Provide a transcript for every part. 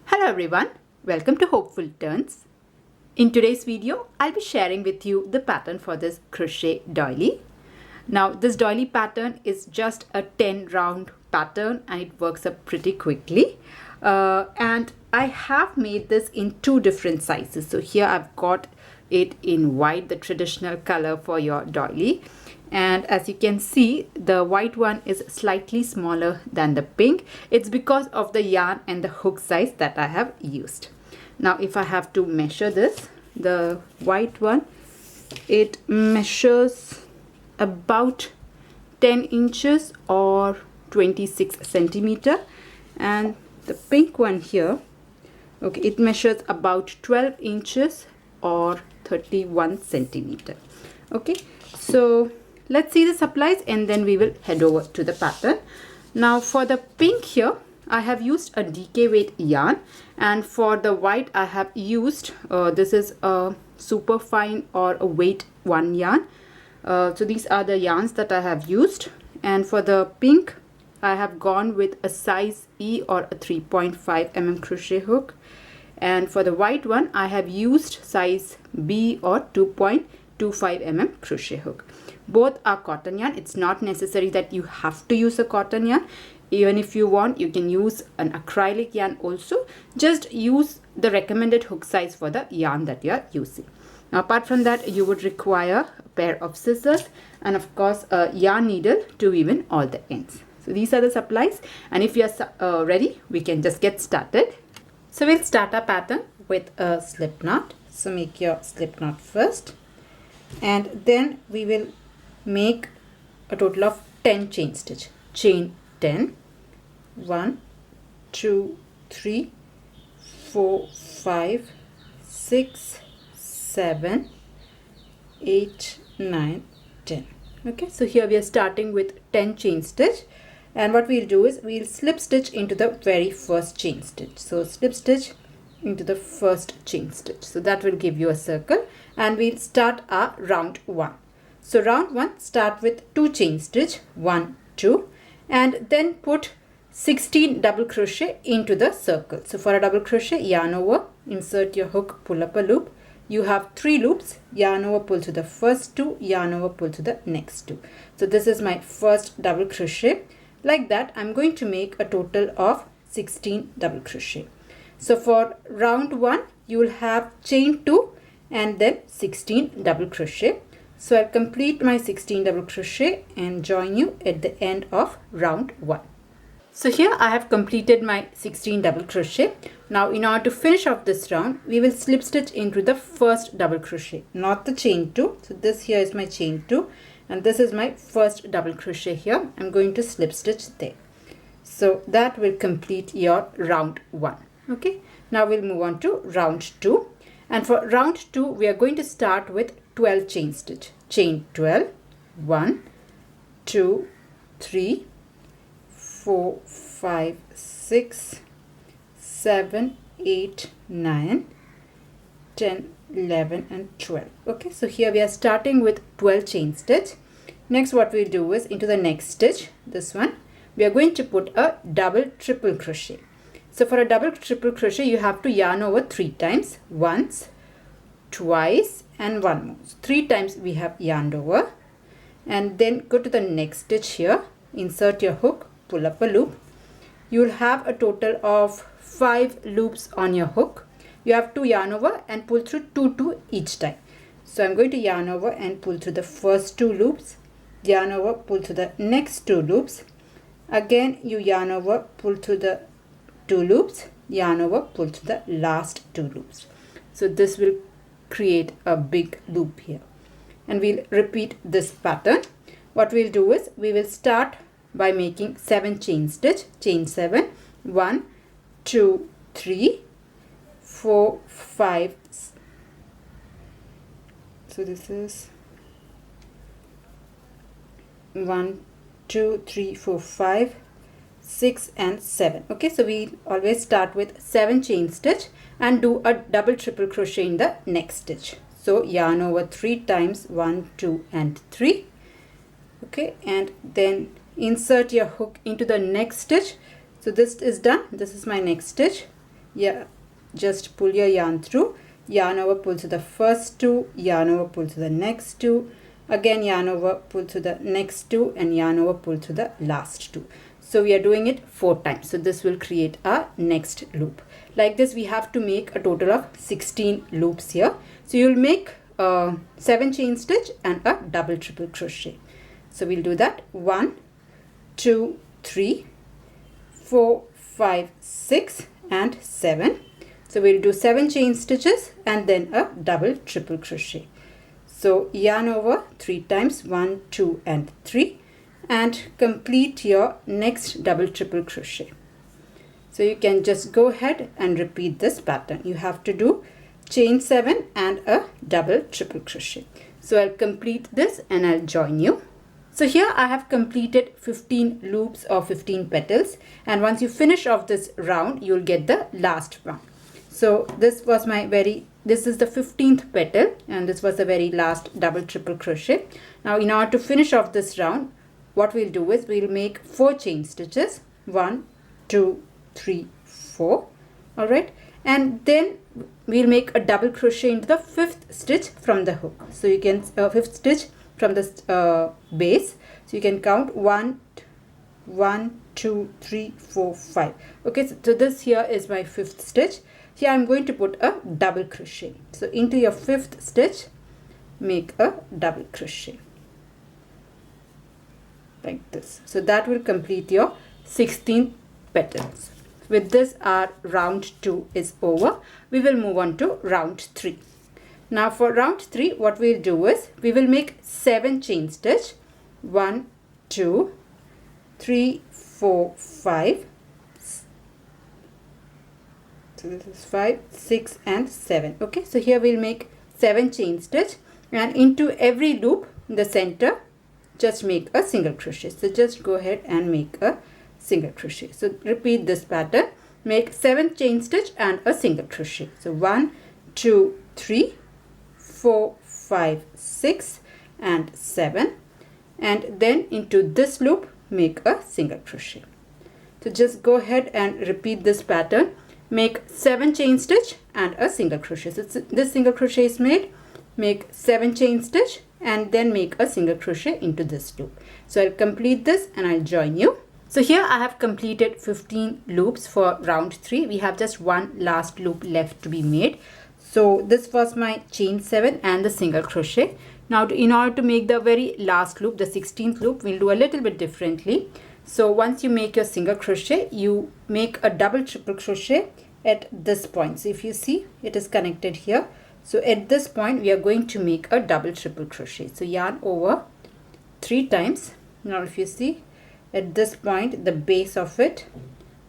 Hello everyone, welcome to Hopeful Turns. In today's video, I'll be sharing with you the pattern for this crochet doily. Now this doily pattern is just a 10 round pattern and it works up pretty quickly. And I have made this in two different sizes. So here I've got it in white, the traditional color for your doily. And as you can see, the white one is slightly smaller than the pink. It's because of the yarn and the hook size that I have used. Now if I have to measure this, the white one, it measures about 10 inches or 26 centimeter, and the pink one here, okay, it measures about 12 inches or 31 centimeter. Okay, so let's see the supplies and then we will head over to the pattern. Now for the pink here, I have used a DK weight yarn, and for the white I have used this is a super fine or a weight 1 yarn. So these are the yarns that I have used, and for the pink I have gone with a size E or a 3.5 mm crochet hook, and for the white one I have used size B or 2.25 mm crochet hook. Both are cotton yarn. It's not necessary that you have to use a cotton yarn. Even if you want, you can use an acrylic yarn also. Just use the recommended hook size for the yarn that you are using. Now apart from that, you would require a pair of scissors and of course a yarn needle to weave in all the ends. So these are the supplies, and if you are ready, we can just get started. So we'll start our pattern with a slip knot. So make your slip knot first, and then we will make a total of 10 chain stitch. Chain 10, 1, 2, 3, 4, 5, 6, 7, 8, 9, 10. Okay, so here we are starting with 10 chain stitch, and what we'll do is we'll slip stitch into the very first chain stitch. So slip stitch into the first chain stitch. So that will give you a circle, and we'll start our round 1. So round 1, start with 2 chain stitch, 1, 2, and then put 16 double crochet into the circle. So for a double crochet, yarn over, insert your hook, pull up a loop. You have 3 loops, yarn over, pull to the first 2, yarn over, pull to the next 2. So this is my first double crochet. Like that, I'm going to make a total of 16 double crochet. So for round 1, you will have chain 2 and then 16 double crochet. So I'll complete my 16 double crochet and join you at the end of round 1. So here I have completed my 16 double crochet. Now in order to finish off this round, we will slip stitch into the first double crochet, not the chain 2. So this here is my chain 2 and this is my first double crochet here. I'm going to slip stitch there. So that will complete your round 1. Okay, now we'll move on to round 2. And for round 2, we are going to start with 12 chain stitch. Chain 12, 1, 2, 3, 4, 5, 6, 7, 8, 9, 10, 11 and 12. Okay, so here we are starting with 12 chain stitch. Next what we'll do is into the next stitch, this one, we are going to put a double triple crochet. So for a double triple crochet, you have to yarn over 3 times, once, twice and 1 more. So 3 times we have yarned over, and then go to the next stitch here, insert your hook, pull up a loop. You will have a total of 5 loops on your hook. You have to yarn over and pull through 2 each time. So I'm going to yarn over and pull through the first 2 loops, yarn over, pull through the next 2 loops. Again you yarn over, pull through the 2 loops, yarn over, pull through the last 2 loops. So this will create a big loop here, and we'll repeat this pattern. What we'll do is we will start by making 7 chain stitch. Chain 7, 1, 2, 3, 4, 5. So this is 1, 2, 3, 4, 5, 6 and 7. Okay, so we always start with 7 chain stitch and do a double triple crochet in the next stitch. So yarn over 3 times, 1, 2 and 3. Okay, and then insert your hook into the next stitch. So this is done. This is my next stitch. Yeah, just pull your yarn through, yarn over, pull to the first 2, yarn over, pull to the next 2, again yarn over, pull to the next 2, and yarn over, pull to the last 2. So we are doing it 4 times. So this will create our next loop. Like this, we have to make a total of 16 loops here. So you'll make 7 chain stitch and a double triple crochet. So we'll do that. 1, 2, 3, 4, 5, 6 and 7. So we'll do 7 chain stitches and then a double triple crochet. So yarn over 3 times, 1, 2 and 3, and complete your next double triple crochet. So you can just go ahead and repeat this pattern. You have to do chain 7 and a double triple crochet. So I'll complete this and I'll join you. So here I have completed 15 loops or 15 petals, and once you finish off this round, you'll get the last one. So this is the 15th petal, and this was the very last double triple crochet. Now in order to finish off this round, what we'll do is we'll make 4 chain stitches, 1, 2, 3, 4. All right, and then we'll make a double crochet into the 5th stitch from the hook. So you can 5th stitch from the base. So you can count 1, 2, 3, 4, 5. Okay, so this here is my 5th stitch. Here I'm going to put a double crochet. So into your 5th stitch, make a double crochet like this. So that will complete your 16 petals. With this, our round 2 is over. We will move on to round 3. Now for round 3, what we'll do is we will make 7 chain stitch. 1, 2, 3, 4, 5. So this is 5, 6 and 7. Okay, so here we'll make 7 chain stitch, and into every loop in the center, just make a single crochet. So just go ahead and make a single crochet. So repeat this pattern. Make 7 chain stitch and a single crochet. So 1, 2, 3, 4, 5, 6 and 7, and then into this loop make a single crochet. So just go ahead and repeat this pattern. Make 7 chain stitch and a single crochet. So this single crochet is made. Make 7 chain stitch and then make a single crochet into this loop. So I'll complete this and I'll join you. So here I have completed 15 loops for round 3. We have just one last loop left to be made. So this was my chain 7 and the single crochet. Now in order to make the very last loop, the 16th loop, we'll do a little bit differently. So once you make your single crochet, you make a double triple crochet at this point. So if you see, it is connected here. So at this point, we are going to make a double triple crochet. So yarn over 3 times. Now if you see, at this point, the base of it,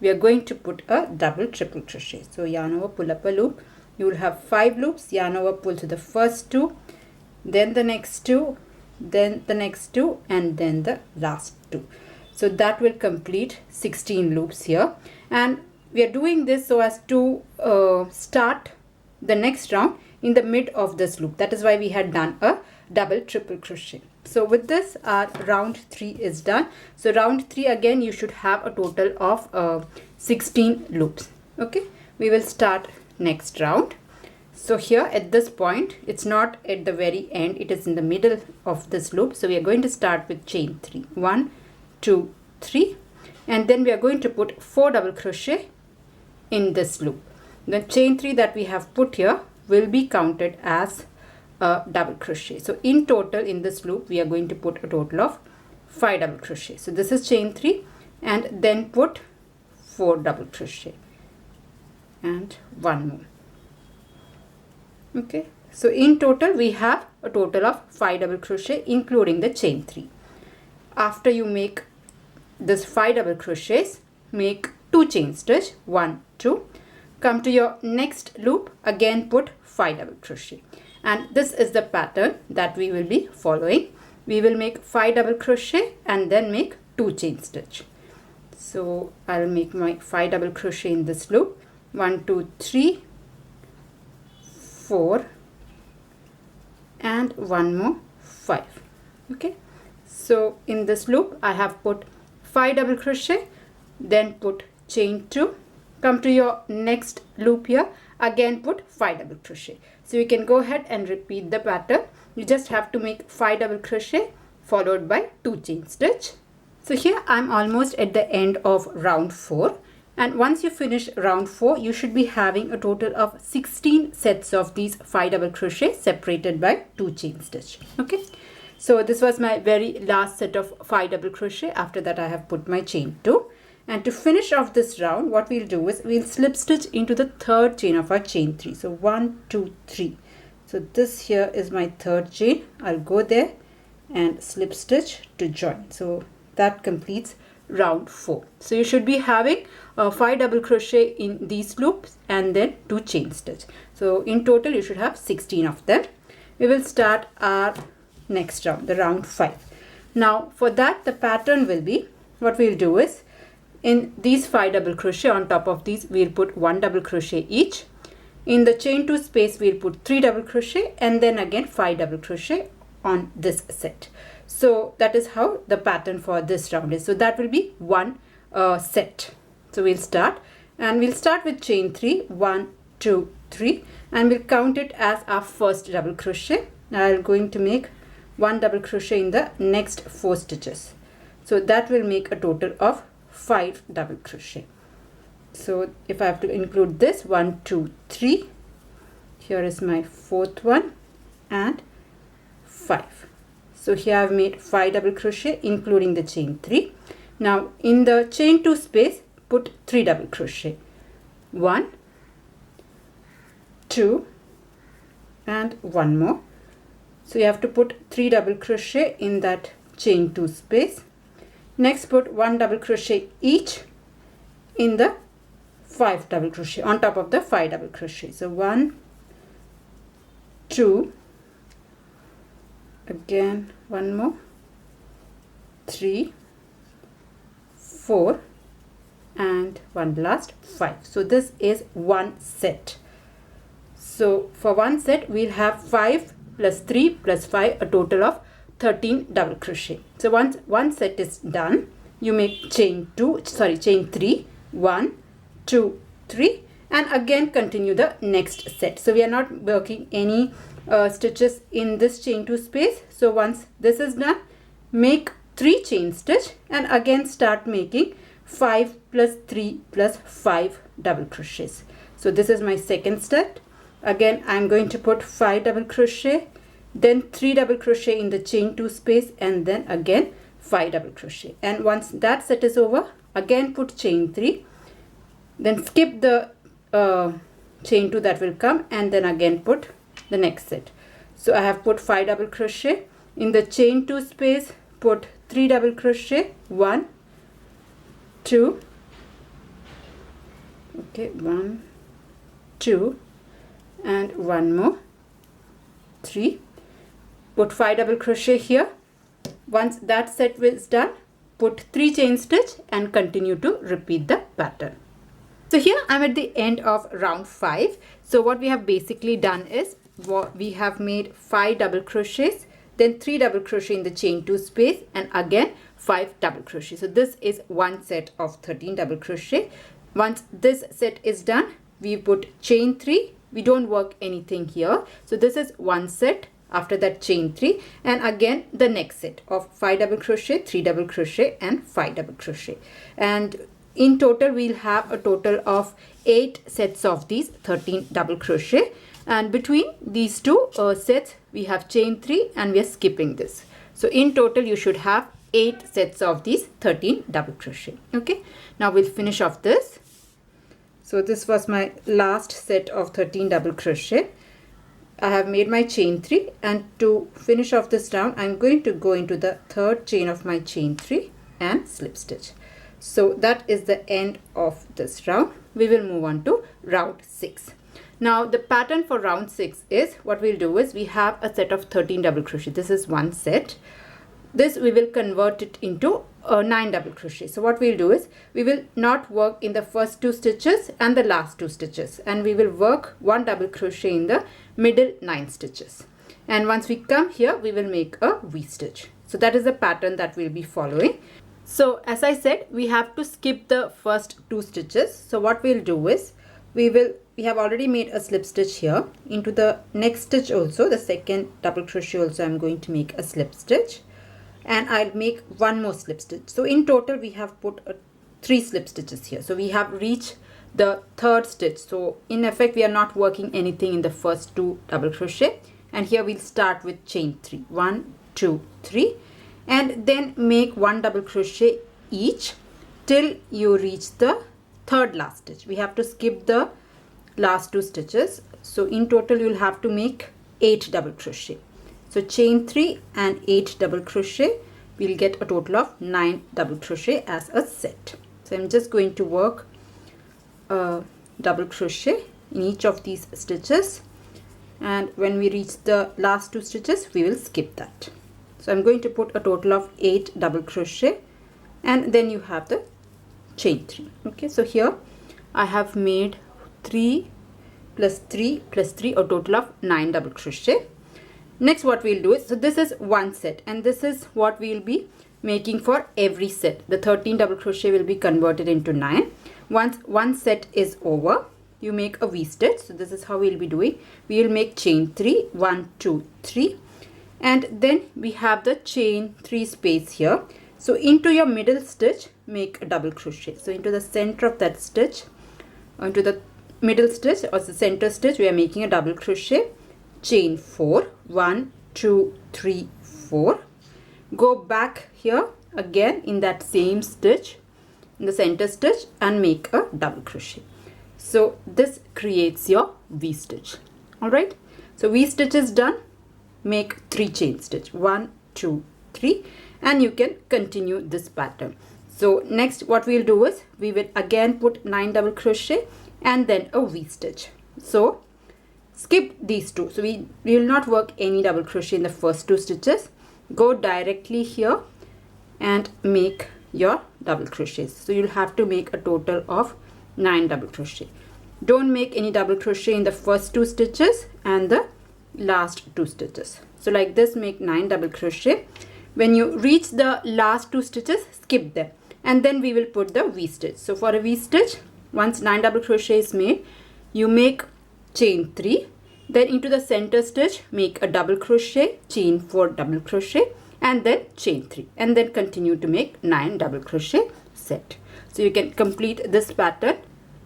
we are going to put a double triple crochet. So yarn over, pull up a loop. You will have 5 loops. Yarn over, pull to the first 2, then the next 2, then the next 2, and then the last 2. So that will complete 16 loops here, and we are doing this so as to start the next round in the mid of this loop. That is why we had done a double triple crochet. So with this, our round 3 is done. So round 3, again, you should have a total of 16 loops. Okay, we will start next round. So here at this point, it's not at the very end, it is in the middle of this loop. So we are going to start with chain 3. 1, 2, 3, and then we are going to put 4 double crochet in this loop. The chain 3 that we have put here will be counted as a double crochet. So in total in this loop, we are going to put a total of 5 double crochet. So this is chain 3, and then put 4 double crochet and 1 more. Okay, so in total we have a total of 5 double crochet including the chain 3. After you make this 5 double crochets, make 2 chain stitch, 1, 2, come to your next loop, again put 5 double crochet, and this is the pattern that we will be following. We will make 5 double crochet and then make 2 chain stitch. So I'll make my 5 double crochet in this loop. 1, 2, 3, 4 and 1 more, 5. Okay, so in this loop I have put 5 double crochet, then put chain 2, come to your next loop here, again put 5 double crochet. So you can go ahead and repeat the pattern. You just have to make 5 double crochet followed by 2 chain stitch. So here I'm almost at the end of round 4, and once you finish round 4 you should be having a total of 16 sets of these 5 double crochet separated by 2 chain stitch. Okay, so this was my very last set of 5 double crochet. After that I have put my chain 2, and to finish off this round what we'll do is we'll slip stitch into the third chain of our chain 3. So 1 2 3. So this here is my third chain. I'll go there and slip stitch to join. So that completes round 4. So you should be having 5 double crochet in these loops and then 2 chain stitch. So in total you should have 16 of them. We will start our next round, the round 5. Now for that the pattern will be, what we'll do is in these 5 double crochet, on top of these we'll put 1 double crochet each. In the chain 2 space we'll put 3 double crochet and then again 5 double crochet on this set. So that is how the pattern for this round is. So that will be one set. So we'll start, and we'll start with chain 3, 1 2 3, and we'll count it as our first double crochet. Now I'm going to make 1 double crochet in the next 4 stitches. So that will make a total of 5 double crochet. So if I have to include this 1 2 3, here is my 4th one and 5. So here I've made 5 double crochet including the chain 3. Now in the chain 2 space put 3 double crochet, 1 2 and 1 more. So you have to put 3 double crochet in that chain 2 space. Next put 1 double crochet each in the 5 double crochet on top of the 5 double crochet. So 1 2, again 1 more, 3 4 and 1 last, 5. So this is one set. So for one set we'll have 5 plus 3 plus 5, a total of 13 double crochet. So once one set is done, you make chain 3, 1 2 3, and again continue the next set. So we are not working any stitches in this chain 2 space. So once this is done, make 3 chain stitch and again start making 5 plus 3 plus 5 double crochets. So this is my second step. Again I'm going to put 5 double crochet, then 3 double crochet in the chain 2 space, and then again 5 double crochet. And once that set is over, again put chain 3, then skip the chain 2 that will come, and then again put the next set. So I have put 5 double crochet in the chain 2 space, put 3 double crochet, 1 2, okay, 1 2 and 1 more, 3, put 5 double crochet here. Once that set is done, put 3 chain stitch and continue to repeat the pattern. So here I'm at the end of round 5. So what we have basically done is we have made 5 double crochets, then 3 double crochet in the chain 2 space, and again 5 double crochet. So this is one set of 13 double crochet. Once this set is done, we put chain 3. We don't work anything here. So this is one set. After that chain 3, and again the next set of 5 double crochet, 3 double crochet and 5 double crochet. And in total we'll have a total of 8 sets of these 13 double crochet, and between these two sets we have chain 3 and we are skipping this. So in total you should have 8 sets of these 13 double crochet. Okay, now we'll finish off this. So this was my last set of 13 double crochet. I have made my chain 3, and to finish off this round I'm going to go into the third chain of my chain 3 and slip stitch. So that is the end of this round. We will move on to round 6. Now the pattern for round 6 is, what we'll do is we have a set of 13 double crochet. This is one set. This we will convert it into 9 double crochet. So what we'll do is we will not work in the first 2 stitches and the last 2 stitches, and we will work 1 double crochet in the middle 9 stitches. And once we come here we will make a V stitch. So that is the pattern that we'll be following. So as I said, we have to skip the first 2 stitches. So what we'll do is we have already made a slip stitch here. Into the next stitch also, the second double crochet also, I'm going to make a slip stitch, and I'll make one more slip stitch. So in total we have put 3 slip stitches here. So we have reached the 3rd stitch. So in effect we are not working anything in the first 2 double crochet, and here we'll start with chain 3. 1, 2, 3, and then make 1 double crochet each till you reach the 3rd last stitch. We have to skip the last 2 stitches. So in total you'll have to make 8 double crochet. So chain 3 and 8 double crochet, we'll get a total of 9 double crochet as a set. So I'm just going to work a double crochet in each of these stitches, and when we reach the last 2 stitches we will skip that. So I'm going to put a total of 8 double crochet, and then you have the chain 3. Okay, so here I have made 3 plus 3 plus 3, a total of 9 double crochet. Next what we'll do is, so this is one set, and this is what we'll be making for every set. The 13 double crochet will be converted into 9. Once one set is over, you make a V-stitch. So this is how we'll be doing. We will make chain 3, 1, 2, 3, and then we have the chain 3 space here. So into your middle stitch, make a double crochet. So into the center of that stitch, into the middle stitch or the center stitch, we are making a double crochet, chain 4, 1, 2, 3, 4. Go back here again in that same stitch, in the center stitch, and make a double crochet. So this creates your V-stitch. Alright, so V-stitch is done. Make 3 chain stitch, 1, 2, 3, and you can continue this pattern. So next what we'll do is we will again put 9 double crochet and then a V-stitch. So skip these 2. So we will not work any double crochet in the first 2 stitches. Go directly here and make your double crochets. So you'll have to make a total of 9 double crochet. Don't make any double crochet in the first 2 stitches and the last 2 stitches. So like this, make 9 double crochet. When you reach the last 2 stitches, skip them, and then we will put the V-stitch. So for a V-stitch, once 9 double crochet is made, you make chain 3, then into the center stitch make a double crochet, chain 4 double crochet, and then chain 3, and then continue to make 9 double crochet set. So you can complete this pattern.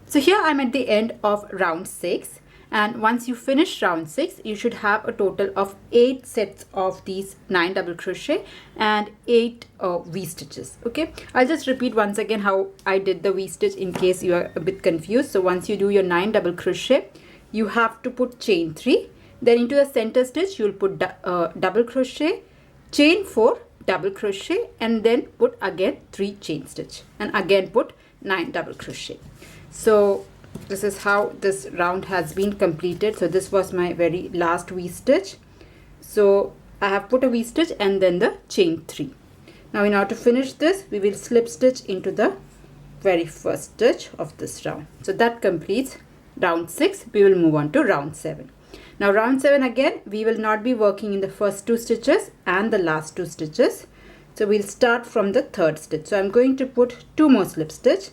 So here I'm at the end of round 6, and once you finish round 6, you should have a total of 8 sets of these 9 double crochet and 8 V-stitches. Okay, I'll just repeat once again how I did the V-stitch in case you are a bit confused. So once you do your 9 double crochet, you have to put chain 3, then into the center stitch you will put double crochet, chain 4 double crochet, and then put again 3 chain stitch, and again put 9 double crochet. So this is how this round has been completed. So this was my very last V-stitch. So I have put a V-stitch and then the chain 3. Now in order to finish this, we will slip stitch into the very first stitch of this round. So that completes round 6. We will move on to round 7. Now round 7, again we will not be working in the first 2 stitches and the last 2 stitches. So we'll start from the 3rd stitch. So I'm going to put 2 more slip stitch.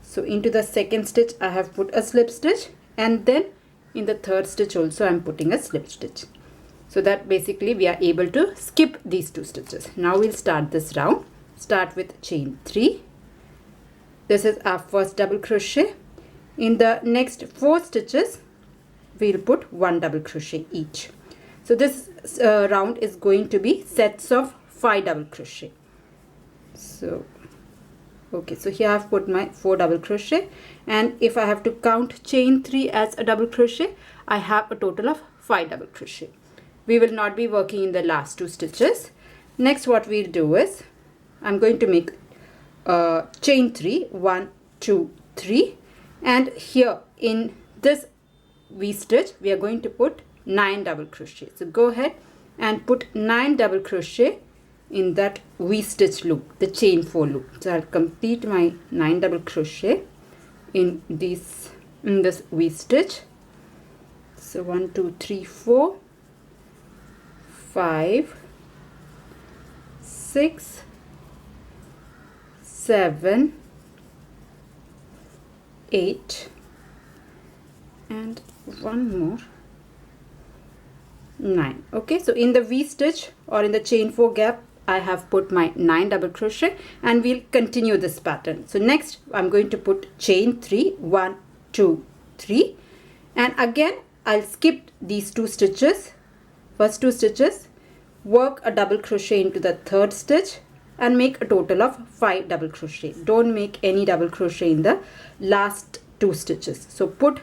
So into the 2nd stitch I have put a slip stitch, and then in the 3rd stitch also I'm putting a slip stitch. So that basically we are able to skip these 2 stitches. Now we'll start this round. Start with chain 3. This is our first double crochet. In the next 4 stitches we'll put 1 double crochet each. So this round is going to be sets of 5 double crochet. So okay, so here I have put my 4 double crochet, and if I have to count chain 3 as a double crochet, I have a total of 5 double crochet. We will not be working in the last 2 stitches. Next what we'll do is I'm going to make chain 3, 1, 2, 3, and here in this V-stitch we are going to put 9 double crochet. So go ahead and put 9 double crochet in that V-stitch loop, the chain 4 loop. So I'll complete my 9 double crochet in this V-stitch. So 1, 2, 3, 4, 5, 6, 7, 8, and one more, 9. Okay, so in the V stitch or in the chain 4 gap, I have put my 9 double crochet, and we'll continue this pattern. So next I'm going to put chain 3, 1, 2, 3, and again I'll skip these 2 stitches, first 2 stitches, work a double crochet into the 3rd stitch, and make a total of 5 double crochet. Don't make any double crochet in the last 2 stitches. So put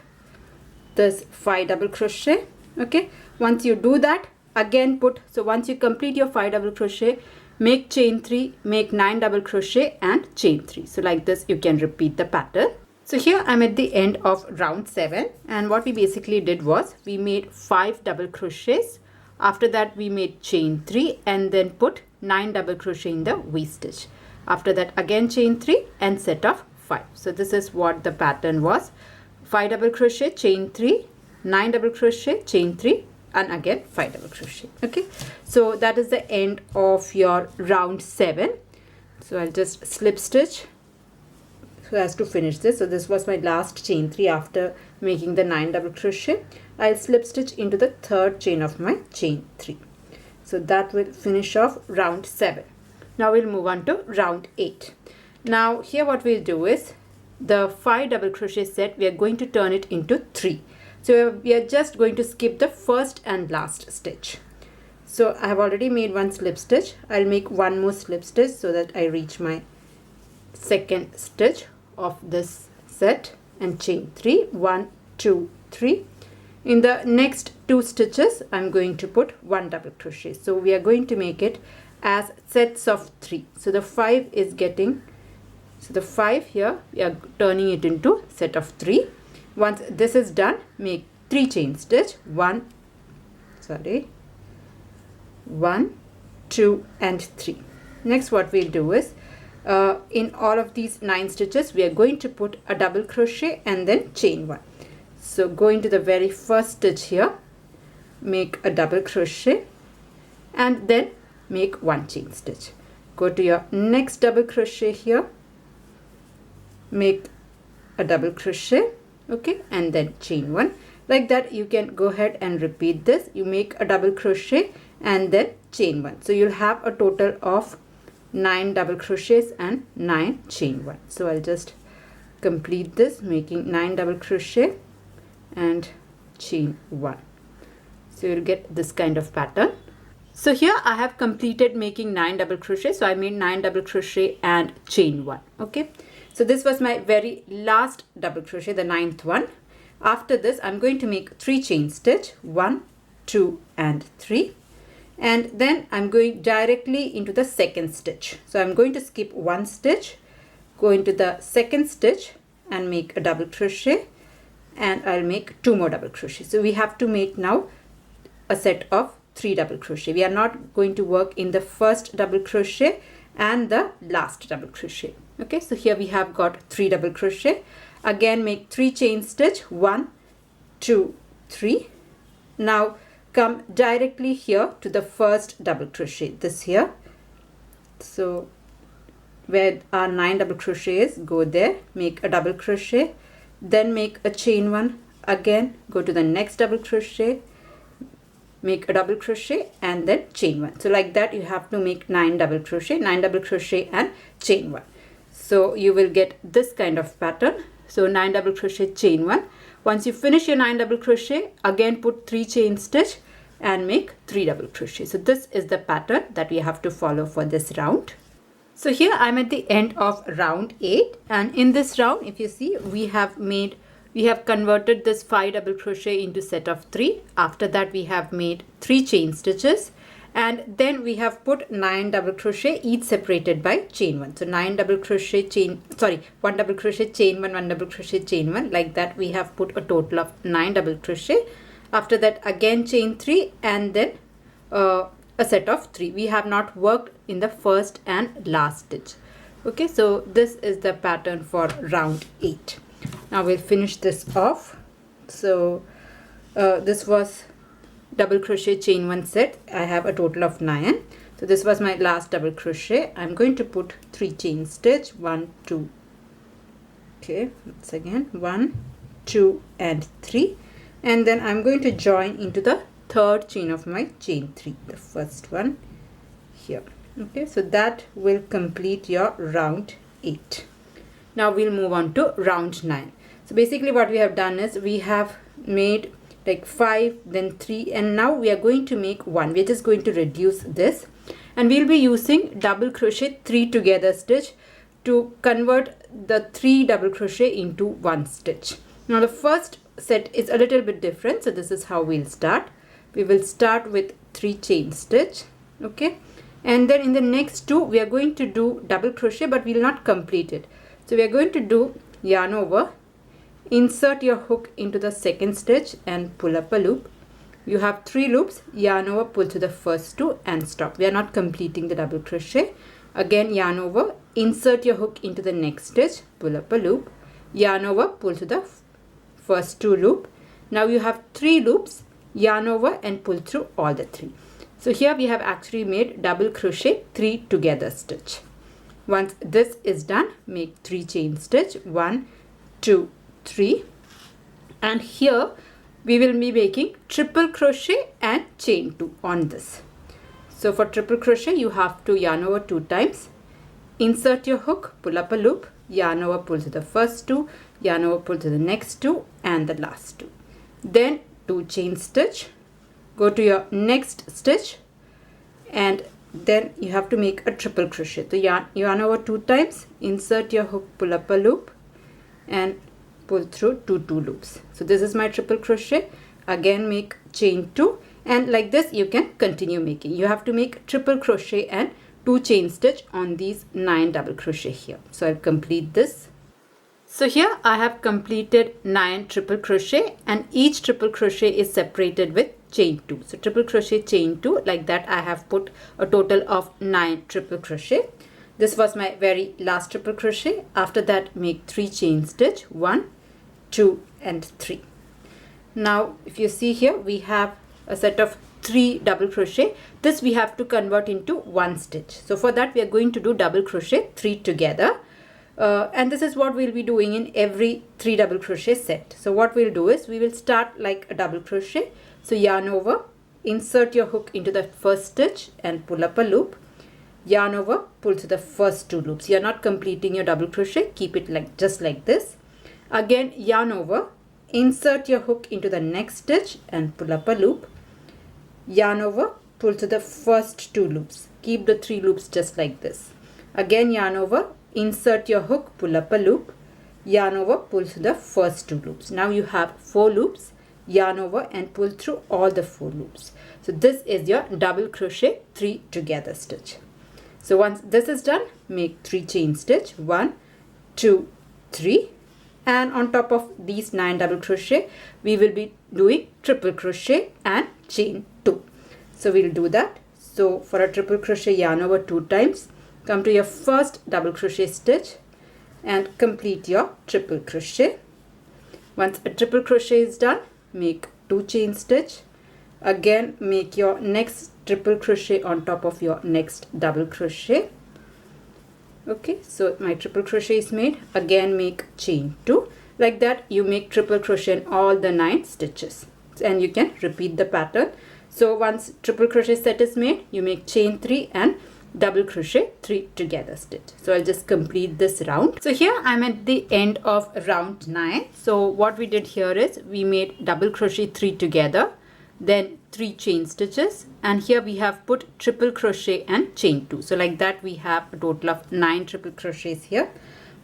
this 5 double crochet. Okay, once you do that, again put, so once you complete your 5 double crochet, make chain 3, make 9 double crochet and chain 3. So like this you can repeat the pattern. So here I'm at the end of round 7, and what we basically did was we made 5 double crochets. After that we made chain 3 and then put 9 double crochet in the V stitch. After that again chain 3 and set of 5. So this is what the pattern was: 5 double crochet, chain 3, 9 double crochet, chain 3, and again 5 double crochet. Okay, so that is the end of your round 7. So I'll just slip stitch so as to finish this. So this was my last chain 3 after making the 9 double crochet. I'll slip stitch into the 3rd chain of my chain 3. So that will finish off round 7. Now we'll move on to round 8. Now here what we'll do is the 5 double crochet set, we are going to turn it into 3. So we are just going to skip the first and last stitch. So I have already made 1 slip stitch. I'll make 1 more slip stitch so that I reach my 2nd stitch of this set, and chain 3, 1, 2, 3. In the next 2 stitches I'm going to put 1 double crochet. So we are going to make it as sets of 3. So the 5 is getting, so the 5 here we are turning it into set of 3. Once this is done, make 3 chain stitch, 1, 2 and 3. Next what we'll do is in all of these 9 stitches we are going to put a double crochet and then chain 1. So go into the very first stitch here, make a double crochet and then make 1 chain stitch. Go to your next double crochet here, make a double crochet, okay, and then chain 1. Like that you can go ahead and repeat this. You make a double crochet and then chain 1. So you'll have a total of 9 double crochets and 9 chain 1. So I'll just complete this, making 9 double crochet and chain 1. So you'll get this kind of pattern. So here I have completed making 9 double crochet. So I made 9 double crochet and chain 1. Okay, so this was my very last double crochet, the 9th one. After this I'm going to make 3 chain stitch, 1, 2 and 3, and then I'm going directly into the 2nd stitch. So I'm going to skip 1 stitch, go into the 2nd stitch and make a double crochet, and I'll make 2 more double crochet. So we have to make now a set of 3 double crochet. We are not going to work in the first double crochet and the last double crochet. Okay, so here we have got 3 double crochet. Again make 3 chain stitch, 1, 2, 3. Now come directly here to the first double crochet, this here. So where our 9 double crochet is, go there, make a double crochet, then make a chain 1, again go to the next double crochet, make a double crochet and then chain 1. So like that you have to make 9 double crochet, 9 double crochet and chain 1. So you will get this kind of pattern. So 9 double crochet, chain 1. Once you finish your 9 double crochet, again put 3 chain stitch and make 3 double crochet. So this is the pattern that we have to follow for this round. So here I'm at the end of round 8, and in this round if you see we have converted this 5 double crochet into set of 3. After that we have made 3 chain stitches, and then we have put 9 double crochet, each separated by chain 1. So 9 double crochet, 1 double crochet, chain 1, 1 double crochet, chain 1. Like that we have put a total of 9 double crochet. After that again chain 3 and then a set of 3. We have not worked in the first and last stitch. Okay, so this is the pattern for round 8. Now we'll finish this off. So this was double crochet, chain 1 set. I have a total of 9. So this was my last double crochet. I'm going to put 3 chain stitch, 1, 2. Okay, once again 1, 2 and 3, and then I'm going to join into the third chain of my chain 3, the first one here. Okay, so that will complete your round 8. Now we'll move on to round 9. So basically what we have done is we have made like 5, then 3, and now we are going to make 1. We're just going to reduce this, and we'll be using double crochet 3 together stitch to convert the 3 double crochet into 1 stitch. Now the first set is a little bit different, so this is how we'll start. We will start with 3 chain stitch, okay, and then in the next 2 we are going to do double crochet, but we will not complete it. So we are going to do yarn over, insert your hook into the second stitch and pull up a loop. You have 3 loops, yarn over, pull to the first 2 and stop. We are not completing the double crochet. Again yarn over, insert your hook into the next stitch, pull up a loop, yarn over, pull to the first 2 loop. Now you have 3 loops, yarn over and pull through all the 3. So here we have actually made double crochet 3 together stitch. Once this is done, make 3 chain stitch, 1, 2, 3, and here we will be making triple crochet and chain 2 on this. So for triple crochet you have to yarn over 2 times, insert your hook, pull up a loop, yarn over, pull to the first 2, yarn over, pull to the next 2 and the last 2. Then 2 chain stitch, go to your next stitch, and then you have to make a triple crochet. So yarn over 2 times, insert your hook, pull up a loop and pull through 2 loops. So this is my triple crochet. Again make chain 2, and like this you can continue making. You have to make triple crochet and 2 chain stitch on these 9 double crochet here. So I'll complete this. So here I have completed 9 triple crochet, and each triple crochet is separated with chain 2. So triple crochet, chain 2, like that I have put a total of 9 triple crochet. This was my very last triple crochet. After that make 3 chain stitch, 1, 2 and 3. Now if you see here we have a set of 3 double crochet. This we have to convert into 1 stitch. So for that we are going to do double crochet 3 together. And this is what we'll be doing in every 3 double crochet set. So what we'll do is we will start like a double crochet. So yarn over, insert your hook into the first stitch and pull up a loop, yarn over, pull to the first 2 loops. You're not completing your double crochet, keep it like just like this. Again yarn over, insert your hook into the next stitch and pull up a loop, yarn over, pull to the first 2 loops. Keep the 3 loops just like this. Again yarn over, insert your hook, pull up a loop, yarn over, pull to the first 2 loops. Now you have 4 loops, yarn over and pull through all the 4 loops. So this is your double crochet 3 together stitch. So once this is done, make 3 chain stitch, 1, 2, 3, and on top of these 9 double crochet we will be doing triple crochet and chain 2. So we'll do that. So for a triple crochet, yarn over 2 times, come to your first double crochet stitch and complete your triple crochet. Once a triple crochet is done, make 2 chain stitch, again make your next triple crochet on top of your next double crochet. Okay, so my triple crochet is made. Again make chain 2. Like that you make triple crochet in all the 9 stitches, and you can repeat the pattern. So once triple crochet set is made, you make chain 3 and double crochet 3 together stitch. So I'll just complete this round. So here I'm at the end of round 9. So what we did here is we made double crochet 3 together, then 3 chain stitches, and here we have put triple crochet and chain 2. So like that we have a total of 9 triple crochets here.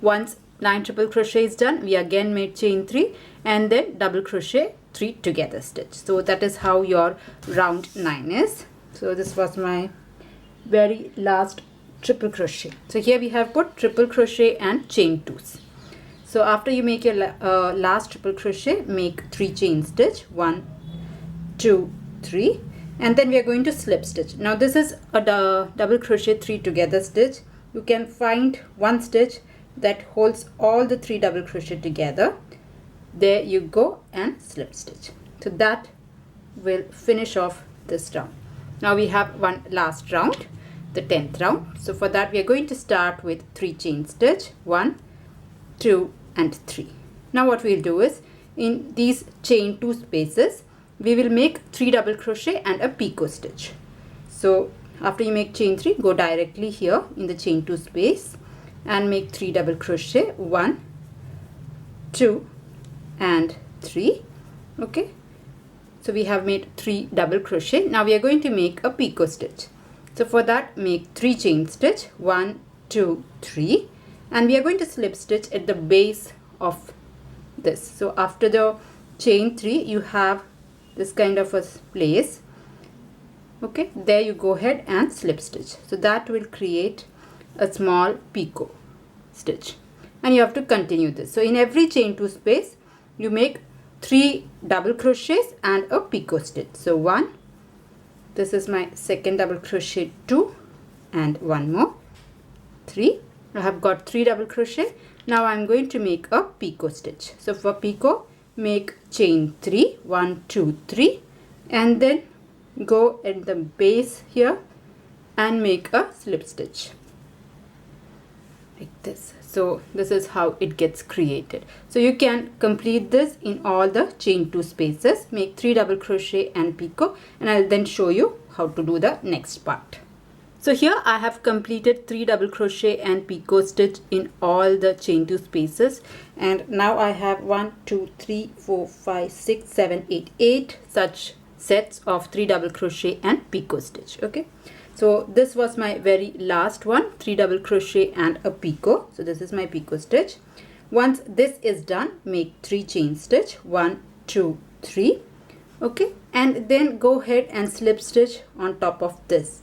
Once 9 triple crochet is done, we again made chain 3 and then double crochet 3 together stitch. So that is how your round 9 is. So this was my very last triple crochet. So here we have put triple crochet and chain 2s. So after you make your last triple crochet, make 3 chain stitch, 1, 2, 3, and then we are going to slip stitch. Now this is a double crochet 3 together stitch. You can find one stitch that holds all the 3 double crochet together. There you go, and slip stitch. So that will finish off this round. Now we have one last round. the 10th round. So for that we are going to start with 3 chain stitch, 1, 2 and 3. Now what we'll do is, in these chain 2 spaces we will make 3 double crochet and a picot stitch. So after you make chain 3, go directly here in the chain 2 space and make 3 double crochet, 1, 2 and 3. Okay, so we have made 3 double crochet. Now we are going to make a picot stitch. So for that, make 3 chain stitch, 1, 2, 3, and we are going to slip stitch at the base of this. So after the chain 3 you have this kind of a place. Okay, there you go ahead and slip stitch. So that will create a small picot stitch, and you have to continue this. So in every chain 2 space you make 3 double crochets and a picot stitch. So 1, this is my second double crochet, 2 and 1 more, 3. I have got 3 double crochet. Now I'm going to make a picot stitch. So for picot, make chain 3, 1, 2, 3, and then go at the base here and make a slip stitch like this. So this is how it gets created. So you can complete this in all the chain 2 spaces, make 3 double crochet and picot, and I'll then show you how to do the next part. So here I have completed 3 double crochet and picot stitch in all the chain 2 spaces, and now I have 1, 2, 3, 4, 5, 6, 7, 8, 8 such sets of 3 double crochet and picot stitch. Okay, so this was my very last one, 3 double crochet and a picot. So this is my picot stitch. Once this is done, make 3 chain stitch, 1, 2, 3. Okay, and then go ahead and slip stitch on top of this.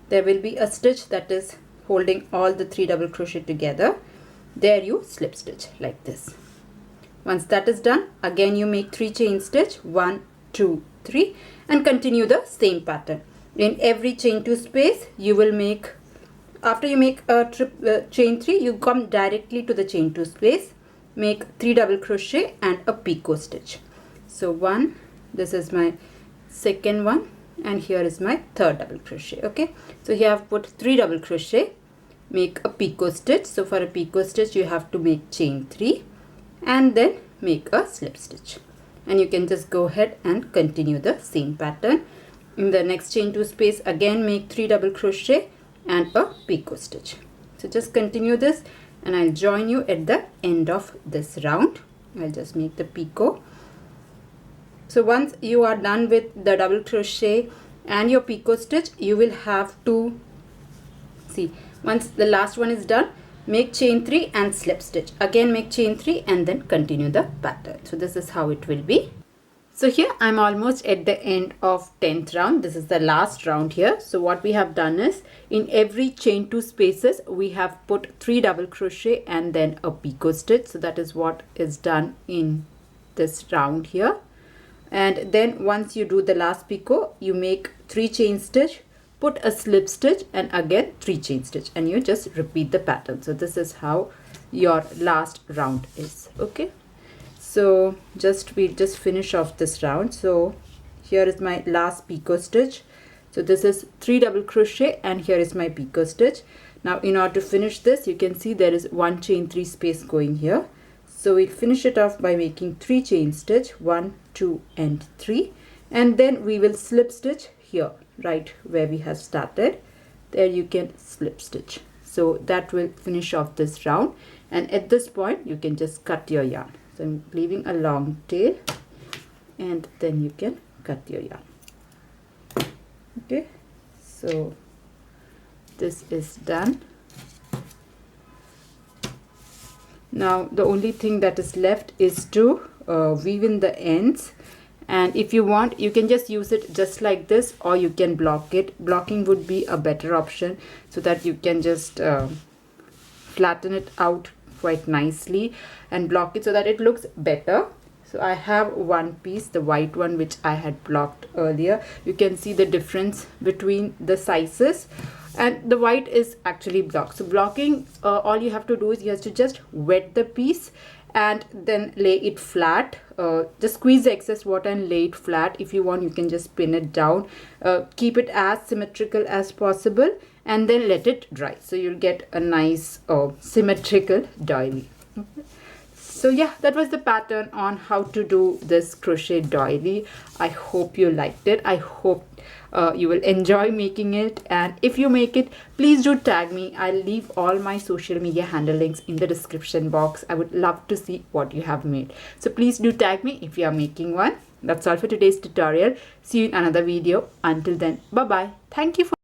There will be a stitch that is holding all the 3 double crochet together. There you slip stitch like this. Once that is done, again you make 3 chain stitch, 1, 2, 3, and continue the same pattern. In every chain 2 space you will make, after you make a chain 3, you come directly to the chain 2 space, make 3 double crochet and a picot stitch. So 1, this is my second one, and here is my third double crochet. Okay, so here I have put 3 double crochet, make a picot stitch. So for a picot stitch you have to make chain 3 and then make a slip stitch, and you can just go ahead and continue the same pattern. In the next chain 2 space, again make 3 double crochet and a picot stitch. So just continue this, and I'll join you at the end of this round. I'll just make the picot. So once you are done with the double crochet and your picot stitch, you will have to see, once the last one is done, make chain 3 and slip stitch. Again make chain 3 and then continue the pattern. So this is how it will be. So here I'm almost at the end of 10th round. This is the last round here. So what we have done is, in every chain 2 spaces we have put 3 double crochet and then a picot stitch. So that is what is done in this round here. And then once you do the last picot, you make 3 chain stitch, put a slip stitch, and again 3 chain stitch, and you just repeat the pattern. So this is how your last round is. Okay, so we'll just finish off this round. So here is my last picot stitch. So this is 3 double crochet and here is my picot stitch. Now in order to finish this, you can see there is 1 chain 3 space going here. So we'll finish it off by making 3 chain stitch, 1, 2 and 3, and then we will slip stitch here, right where we have started. There you can slip stitch. So that will finish off this round, and at this point you can just cut your yarn. So I'm leaving a long tail, and then you can cut your yarn. Okay, so this is done. Now the only thing that is left is to weave in the ends, and if you want you can just use it just like this, or you can block it. Blocking would be a better option, so that you can just flatten it out quite nicely and block it so that it looks better. So I have one piece, the white one, which I had blocked earlier. You can see the difference between the sizes, and the white is actually blocked. So blocking, all you have to do is you have to just wet the piece and then lay it flat. Just squeeze the excess water and lay it flat. If you want, you can just pin it down. Keep it as symmetrical as possible, and then let it dry. So you'll get a nice symmetrical doily. So yeah, that was the pattern on how to do this crochet doily. I hope you liked it. I hope you will enjoy making it, and if you make it, please do tag me. I'll leave all my social media handle links in the description box. I would love to see what you have made. So please do tag me if you are making one. That's all for today's tutorial. See you in another video. Until then, bye bye. Thank you for